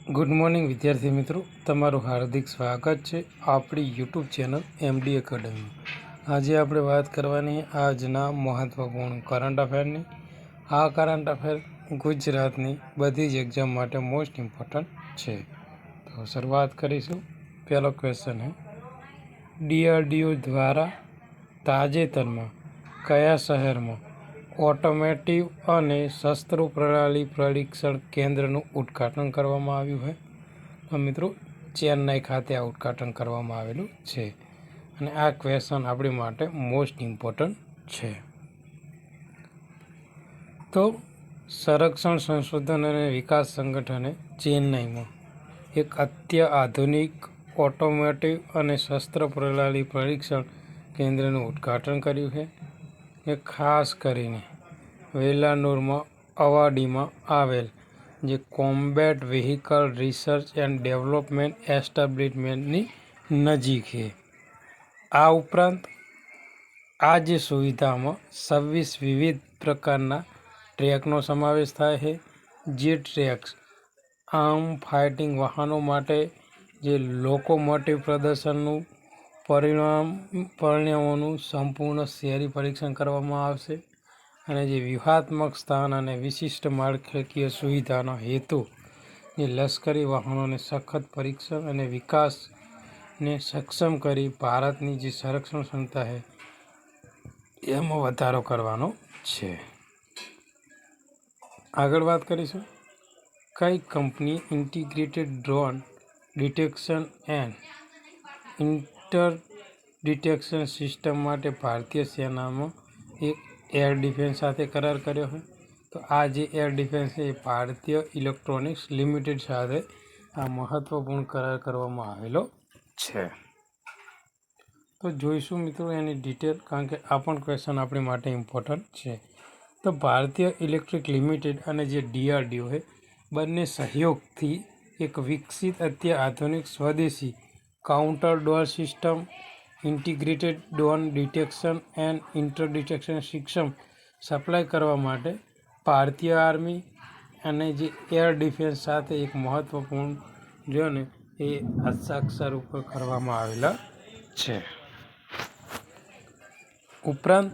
Good morning વિદ્યાર્થી મિત્રો, તમારું હાર્દિક સ્વાગત છે આપણી યુટ્યુબ ચેનલ એમડી એકેડમીમાં। આજે આપણે વાત કરવાની આજના મહત્ત્વપૂર્ણ કરંટ અફેરની। આ કરંટ અફેર ગુજરાતની બધી જ એક્ઝામ માટે મોસ્ટ ઇમ્પોર્ટન્ટ છે। તો શરૂઆત કરીશું। પહેલો ક્વેશ્ચન છે, DRDO દ્વારા તાજેતરમાં કયા શહેરમાં ઓટોમેટિવ અને શસ્ત્રો પ્રણાલી પરીક્ષણ કેન્દ્રનું ઉદ્ઘાટન કરવામાં આવ્યું છે? તો મિત્રો, ચેન્નાઈ ખાતે આ ઉદ્ઘાટન કરવામાં આવેલું છે અને આ ક્વેશ્ચન આપણી માટે મોસ્ટ ઇમ્પોર્ટન્ટ છે। તો સંરક્ષણ સંશોધન અને વિકાસ સંગઠને ચેન્નાઈમાં એક અત્યાધુનિક ઓટોમેટિવ અને શસ્ત્ર પ્રણાલી પરીક્ષણ કેન્દ્રનું ઉદ્ઘાટન કર્યું છે, એ ખાસ કરીને વેલાનુરમાં અવાડીમાં આવેલ જે combat vehicle research and development એસ્ટાબ્લિશમેન્ટની નજીક છે। આ ઉપરાંત આ જે સુવિધામાં 26 વિવિધ પ્રકારના ટ્રેકનો સમાવેશ થાય છે, જે ટ્રેક્સ આર્મ ફાઇટિંગ વાહનો માટે જે લોકોમોટિવ પ્રદર્શનનું પરિણામોનું સંપૂર્ણ શહેરી પરીક્ષણ કરવામાં આવશે અને જે વ્યૂહાત્મક સ્થાન અને વિશિષ્ટ માળખાકીય સુવિધાનો હેતુ જે લશ્કરી વાહનોને સખત પરીક્ષણ અને વિકાસને સક્ષમ કરી ભારતની જે સંરક્ષણ ક્ષમતા છે એમાં વધારો કરવાનો છે। આગળ વાત કરીશું, કઈ company integrated drone detection and inter detection system માટે ભારતીય સેનામાં એક એર ડિફેન્સ સાથે કરાર કર્યો છે? તો આ જે એર ડિફેન્સ છે એ ભારતીય ઇલેક્ટ્રોનિક્સ લિમિટેડ સાથે આ મહત્ત્વપૂર્ણ કરાર કરવામાં આવેલો છે। તો જોઈશું મિત્રો એની ડિટેલ, કારણ કે આ પણ ક્વેશ્ચન આપણી માટે ઇમ્પોર્ટન્ટ છે। તો ભારતીય ઇલેક્ટ્રિક લિમિટેડ અને જે DRDO છે બંને સહયોગથી એક વિકસિત અત્યાધુનિક સ્વદેશી counter drone system integrated drone detection and inter detection system supply કરવા માટે ભારતીય આર્મી અને જે એર ડિફેન્સ સાથે એક મહત્ત્વપૂર્ણ જો ને એ હસ્તાક્ષર ઉપર કરવામાં આવેલા છે। ઉપરાંત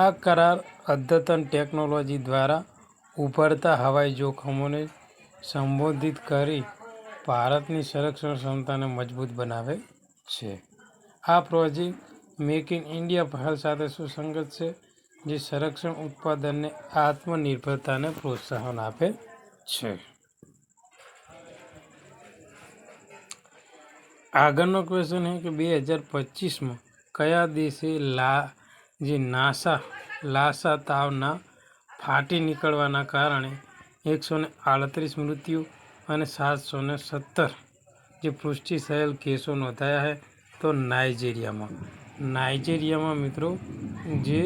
આ કરાર અદ્યતન ટેકનોલોજી દ્વારા ઉભરતા હવાઈ જોખમોને સંબોધિત કરી ભારતની સંરક્ષણ ક્ષમતાને મજબૂત બનાવે છે। આ પ્રોજેક્ટ મેક ઇન ઇન્ડિયા પહેલ સાથે સુસંગત છે, જે સંરક્ષણ ઉત્પાદનને આત્મનિર્ભરતાને પ્રોત્સાહન આપે છે। આગળનો ક્વેશ્ચન છે કે 2025માં કયા દેશે લાસા તાવના ફાટી નીકળવાના કારણે 138 મૃત્યુ અને 717 જે પુષ્ટિ થયેલ કેસો નોંધાયા છે? તો નાઇજીરિયામાં મિત્રો જે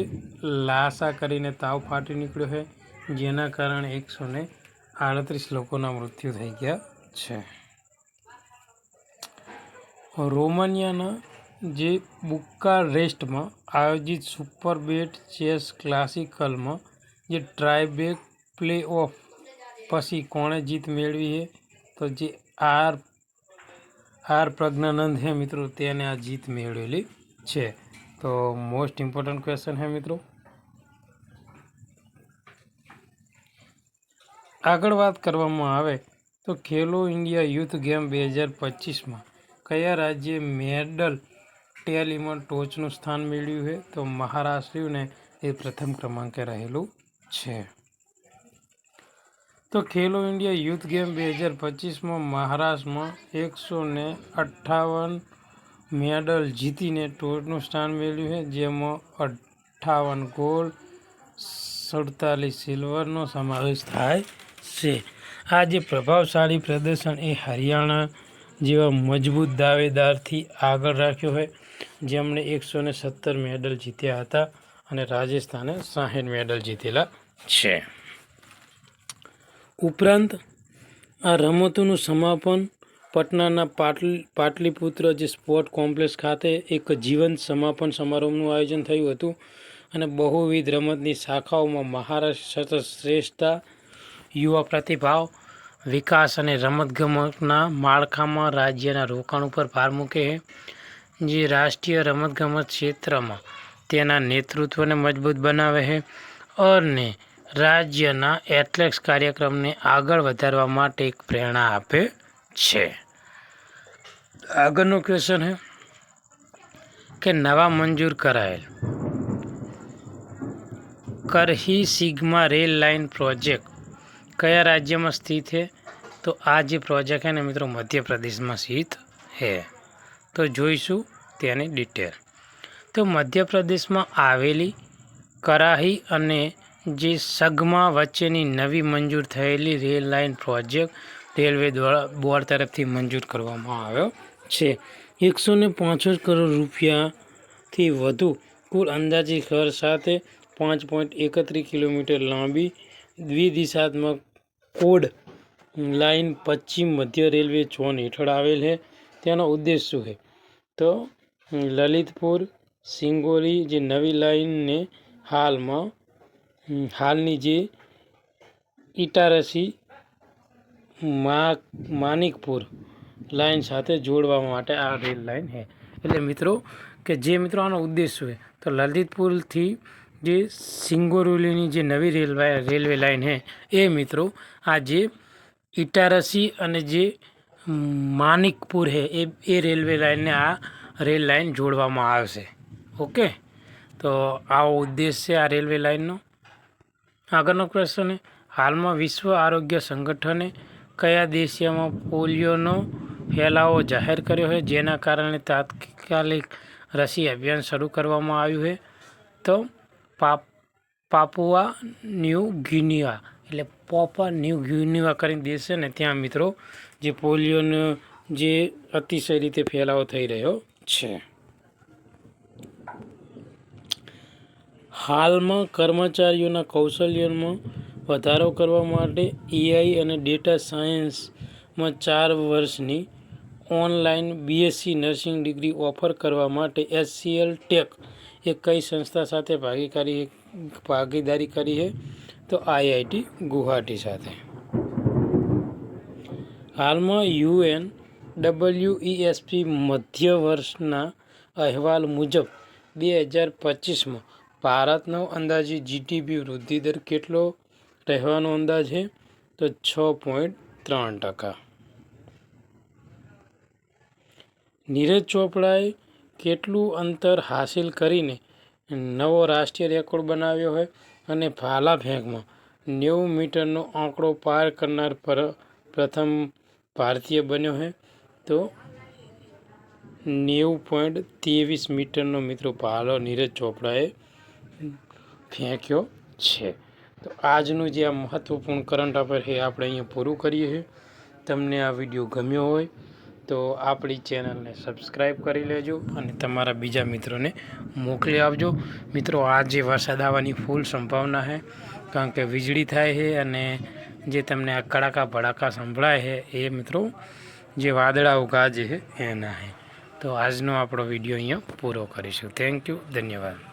લાસા કરીને તાવ ફાટી નીકળ્યો છે, જેના કારણે 138 લોકોના મૃત્યુ થઈ ગયા છે। રોમાનિયાના જે બુકારેસ્ટમાં આયોજિત સુપર 8 ચેસ ક્લાસિકલમાં જે ટ્રાયબ્રેક પ્લે ઓફ પછી કોણે જીત મેળવી છે? તો જે આર પ્રજ્ઞાનંદ છે મિત્રો, તેને આ જીત મેળવેલી છે। તો મોસ્ટ ઇમ્પોર્ટન્ટ ક્વેશ્ચન છે મિત્રો। આગળ વાત કરવામાં આવે તો ખેલો ઇન્ડિયા યુથ ગેમ 2025માં કયા રાજ્યે મેડલ ટેલીમાં ટોચનું સ્થાન મેળવ્યું છે? તો મહારાષ્ટ્રને એ પ્રથમ ક્રમાંકે રહેલું છે। તો ખેલો ઇન્ડિયા યુથ ગેમ 2025માં મહારાષ્ટ્રમાં 158 મેડલ જીતીને ટોચનું સ્થાન મેળવ્યું છે, જેમાં 58 ગોલ્ડ 47 સિલ્વરનો સમાવેશ થાય છે। આ જે પ્રભાવશાળી પ્રદર્શન એ હરિયાણા જેવા મજબૂત દાવેદારથી આગળ રાખ્યો છે, જેમણે 117 મેડલ જીત્યા હતા અને રાજસ્થાને 60 મેડલ જીતેલા છે। ઉપરાંત આ રમતોનું સમાપન પટનાના પાટલીપુત્ર જે સ્પોર્ટ કોમ્પ્લેક્સ ખાતે એક જીવંત સમાપન સમારોહનું આયોજન થયું હતું અને બહુવિધ રમતની શાખાઓમાં મહારાષ્ટ્ર સતત શ્રેષ્ઠતા, યુવા પ્રતિભાવ વિકાસ અને રમતગમતના માળખામાં રાજ્યના રોકાણ ઉપર ભાર મૂકે છે, જે રાષ્ટ્રીય રમતગમત ક્ષેત્રમાં તેના નેતૃત્વને મજબૂત બનાવે છે અને રાજ્યના એથ્લેટિક્સ કાર્યક્રમને આગળ વધારવા માટે એક પ્રેરણા આપે છે. આગળનો ક્વેશ્ચન છે કે નવા મંજૂર કરાયેલ કરહી સિગ્મા રેલ લાઇન પ્રોજેક્ટ કયા રાજ્યમાં સ્થિત છે? તો આ જે પ્રોજેક્ટ છે ને મિત્રો મધ્યપ્રદેશમાં સ્થિત છે. તો જોઈશું તેની ડિટેલ. તો મધ્યપ્રદેશમાં આવેલી કરાહી અને જે સગમા વચ્ચેની નવી મંજૂર થયેલી rail line project railway board તરફથી મંજૂર કરવામાં આવ્યો છે. 165 કરોડ રૂપિયાથી વધુ કુલ અંદાજિત ખર્ચ સાથે 5.31 કિલોમીટર લાંબી દ્વિદિશાત્મક કોડ લાઇન પશ્ચિમ મધ્ય રેલવે ઝોન હેઠળ આવેલ છે. તેનો ઉદ્દેશ શું છે? તો લલિતપુર સિંગોલી જે નવી લાઇનને હાલની જે ઇટારસી માનિકપુર લાઇન સાથે જોડવા માટે આ રેલ લાઇન છે. એટલે મિત્રો કે જે મિત્રો આનો ઉદ્દેશ શું છે? તો લલિતપુરથી જે સિંગોરેલીની જે નવી રેલવે લાઇન છે એ મિત્રો આ જે ઇટારસી અને જે માનિકપુર છે એ રેલવે લાઇનને આ રેલ લાઇન જોડવામાં આવશે. ઓકે, તો આવો ઉદ્દેશ છે આ રેલવે લાઇનનો. આગળનો ક્વેશ્ચન છે હાલમાં વિશ્વ આરોગ્ય સંગઠને કયા દેશમાં પોલિયોનો ફેલાવો જાહેર કર્યો છે, જેના કારણે તાત્કાલિક રસી અભિયાન શરૂ કરવામાં આવ્યું છે? તો પાપુઆ ન્યૂ ગિનિયા એટલે પોપા ન્યૂ ગિનિયા કરીને દેશ છે ને ત્યાં મિત્રો જે પોલિયોનો જે અતિશય રીતે ફેલાવો થઈ રહ્યો છે. હાલમાં કર્મચારીઓના કૌશલ્યમાં વધારો કરવા માટે AI અને ડેટા સાયન્સમાં 4 વર્ષની online BSc nursing degree offer કરવા માટે HCL ટેક એ કઈ સંસ્થા સાથે ભાગીદારી કરી છે? તો IIT ગુવાહાટી સાથે. હાલમાં UNWESP મધ્ય વર્ષના અહેવાલ મુજબ 2025માં ભારતનો અંદાજિત GDP વૃદ્ધિ દર કેટલો રહેવાનો અંદાજ છે? તો 6.3%. નીરજ ચોપડાએ કેટલું અંતર હાસિલ કરીને નવો રાષ્ટ્રીય રેકોર્ડ બનાવ્યો છે અને ભાલા ફેંકમાં 90 મીટરનો આંકડો પાર કરનાર પ્રથમ ભારતીય બન્યો છે? તો 90.23 મીટરનો મિત્રો ભાલો નીરજ ચોપડાએ ફેંક્યો છે. તો આજનું જે આ મહત્વપૂર્ણ કરંટ અફેર છે આપણે અહીંયા પૂરું કરીએ છીએ. તમને આ વિડીયો ગમ્યો હોય તો આપણી ચેનલને સબસ્ક્રાઈબ કરી લેજો અને તમારા બીજા મિત્રોને મોકલી આપજો. મિત્રો આજે વરસાદ આવવાની ફૂલ સંભાવના છે, કારણ કે વીજળી થાય છે અને જે તમને આ કડાકા ભડાકા સંભળાય છે એ મિત્રો જે વાદળાઓ ગાજે છે એના છે. તો આજનો આપણો વિડીયો અહીંયા પૂરો કરીશું. થેન્ક યુ, ધન્યવાદ.